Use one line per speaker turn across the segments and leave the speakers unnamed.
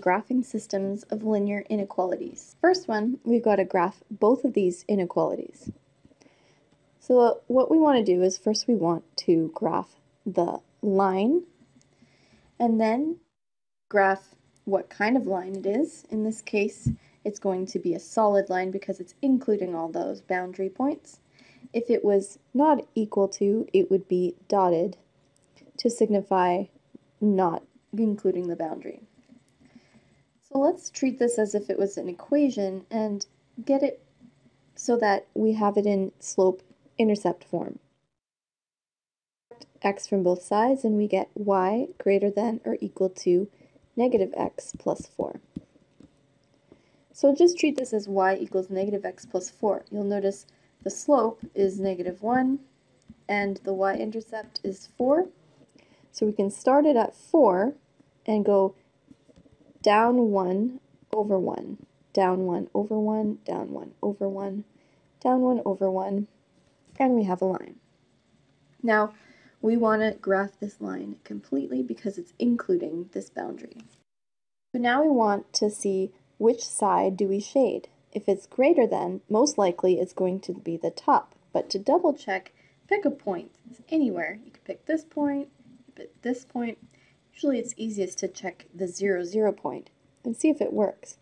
graphing systems of linear inequalities. First one, we've got to graph both of these inequalities. So what we want to do is first we want to graph the line and then graph what kind of line it is. In this case, it's going to be a solid line because it's including all those boundary points. If it was not equal to, it would be dotted to signify not including the boundary. So let's treat this as if it was an equation and get it so that we have it in slope-intercept form. X from both sides and we get y greater than or equal to negative x plus 4. So just treat this as y equals negative x plus 4. You'll notice the slope is negative 1 and the y-intercept is 4. So we can start it at 4 and go down 1 over 1, down 1 over 1, down 1 over 1, down 1 over 1, and we have a line. Now, we want to graph this line completely because it's including this boundary. So now we want to see which side do we shade. If it's greater than, most likely it's going to be the top. But to double check, pick a point. It's anywhere. You could pick this point, pick this point. Usually it's easiest to check the 0, 0 point and see if it works.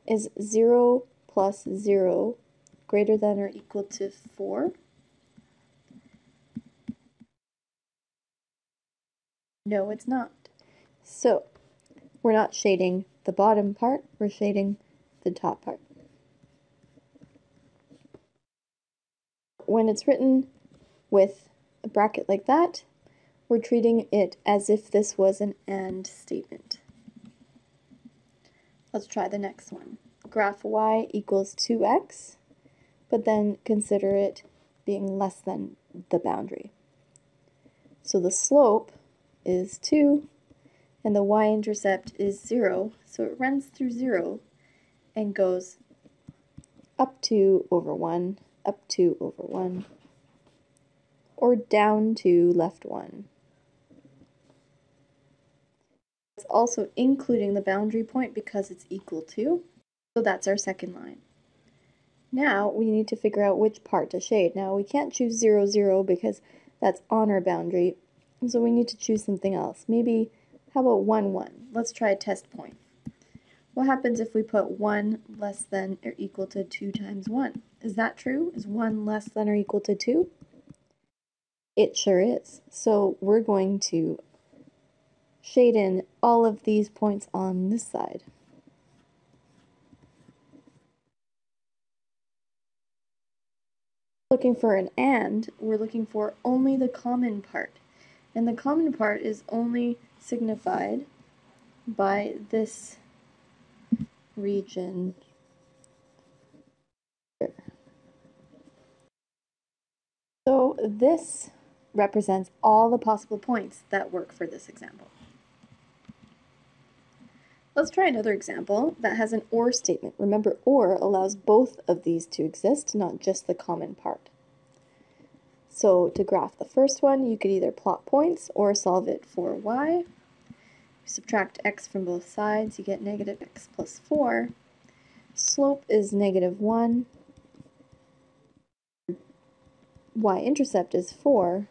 Is 0 plus 0 greater than or equal to 4? No, it's not. So we're not shading the bottom part, we're shading the top part. When it's written with a bracket like that, we're treating it as if this was an AND statement. Let's try the next one. Graph y equals 2x, but then consider it being less than the boundary. So the slope is 2, and the y-intercept is 0, so it runs through 0 and goes up 2 over 1, up 2 over 1, or down 2, left 1. It's also including the boundary point because it's equal to, so that's our second line. Now we need to figure out which part to shade. Now we can't choose 0, 0 because that's on our boundary, so we need to choose something else. Maybe, how about 1, 1? Let's try a test point. What happens if we put 1 less than or equal to 2 times 1? Is that true? Is 1 less than or equal to 2? It sure is. So we're going to shade in all of these points on this side. Looking for an AND, we're looking for only the common part. And the common part is only signified by this region here. So this represents all the possible points that work for this example. Let's try another example that has an OR statement. Remember, OR allows both of these to exist, not just the common part. So to graph the first one, you could either plot points or solve it for y. Subtract x from both sides, you get negative x plus 4. Slope is negative 1. Y-intercept is 4.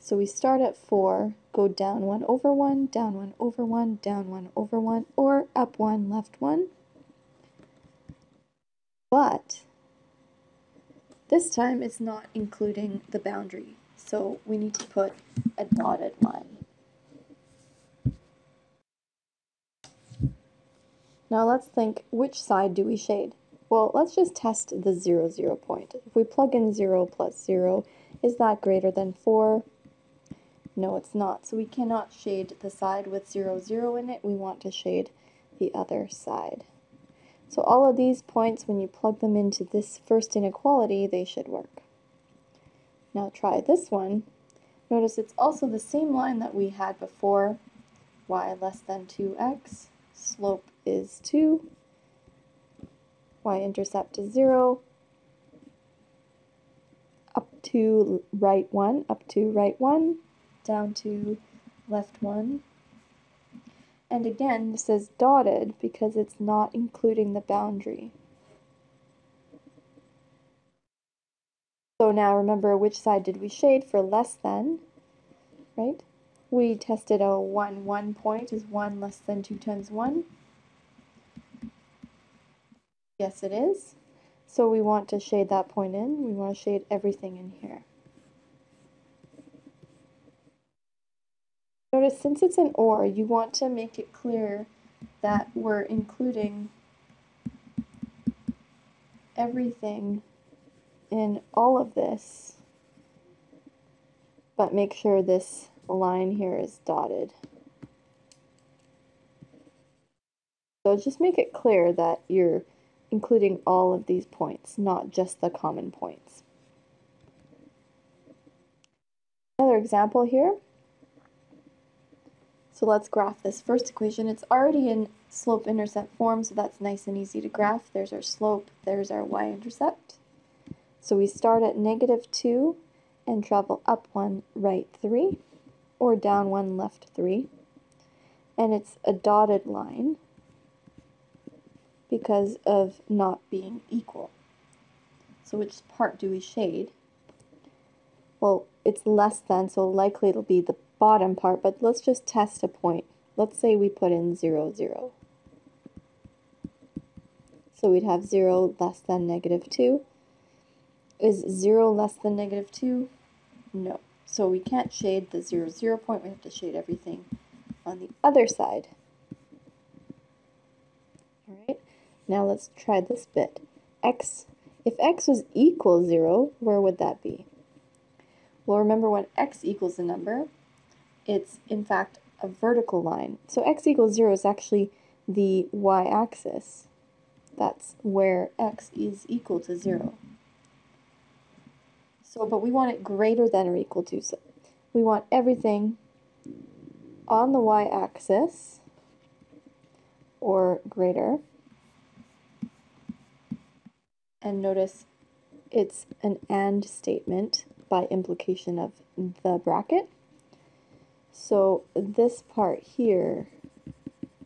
So we start at 4, go down 1 over 1, down 1 over 1, down 1 over 1, or up 1, left 1. But this time it's not including the boundary, so we need to put a dotted line. Now let's think, which side do we shade? Well, let's just test the 0, 0 point. If we plug in 0 plus 0, is that greater than 4? No, it's not. So we cannot shade the side with 0, 0 in it. We want to shade the other side. So all of these points, when you plug them into this first inequality, they should work. Now try this one. Notice it's also the same line that we had before. Y less than 2x. Slope is 2. Y-intercept is 0. Up to right 1, up to right 1, down to left 1. And again, this is dotted because it's not including the boundary. So now remember, which side did we shade for less than, right? We tested a 1 point is 1 less than 2 times 1. Yes, it is. So we want to shade that point in. We want to shade everything in here. Notice since it's an or, you want to make it clear that we're including everything in all of this, but make sure this line here is dotted. So just make it clear that you're including all of these points, not just the common points. Another example here. So let's graph this first equation. It's already in slope-intercept form, so that's nice and easy to graph. There's our slope, there's our y-intercept. So we start at -2 and travel up 1, right 3, or down 1, left 3. And it's a dotted line because of not being equal. So which part do we shade? Well, it's less than, so likely it'll be the bottom part, but let's just test a point. Let's say we put in 0, 0. So we'd have 0 less than -2. Is 0 less than -2? No. So we can't shade the 0, 0 point. We have to shade everything on the other side. All right. Now let's try this bit. If x was equal 0, where would that be? Well, remember when x equals a number, it's in fact a vertical line. So x equals 0 is actually the y-axis. That's where x is equal to 0. So, but we want it greater than or equal to. So we want everything on the y-axis or greater. And notice it's an and statement by implication of the bracket. So this part here,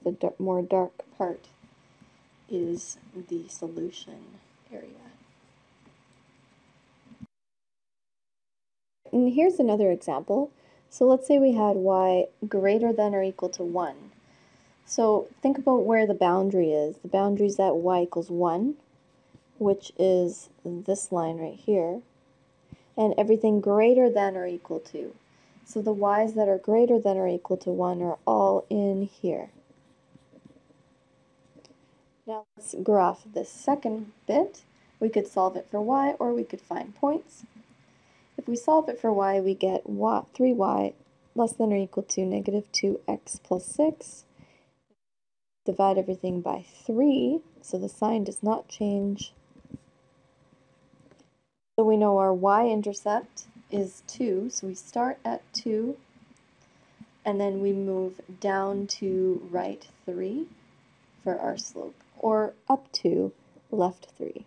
the more dark part, is the solution area. And here's another example. So let's say we had y greater than or equal to 1. So think about where the boundary is. The boundary is at y equals 1, which is this line right here, and everything greater than or equal to. So the y's that are greater than or equal to 1 are all in here. Now let's graph this second bit. We could solve it for y, or we could find points. If we solve it for y, we get 3y less than or equal to -2x plus 6. Divide everything by 3, so the sign does not change. So we know our y-intercept is 2, so we start at 2, and then we move down to right 3 for our slope, or up to left 3.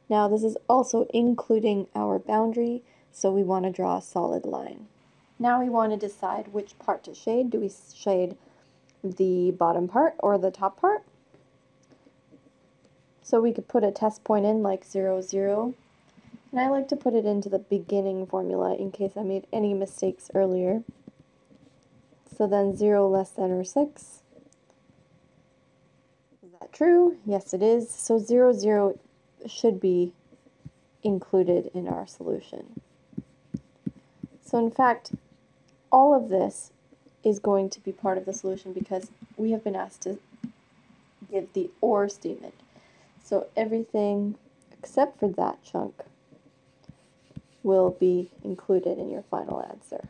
Now this is also including our boundary, so we want to draw a solid line. Now we want to decide which part to shade. Do we shade the bottom part or the top part? So we could put a test point in like 0, 0. And I like to put it into the beginning formula in case I made any mistakes earlier. So then 0 less than or 6. Is that true? Yes, it is. So 0, 0 should be included in our solution. So in fact, all of this is going to be part of the solution because we have been asked to give the or statement. So everything except for that chunk will be included in your final answer.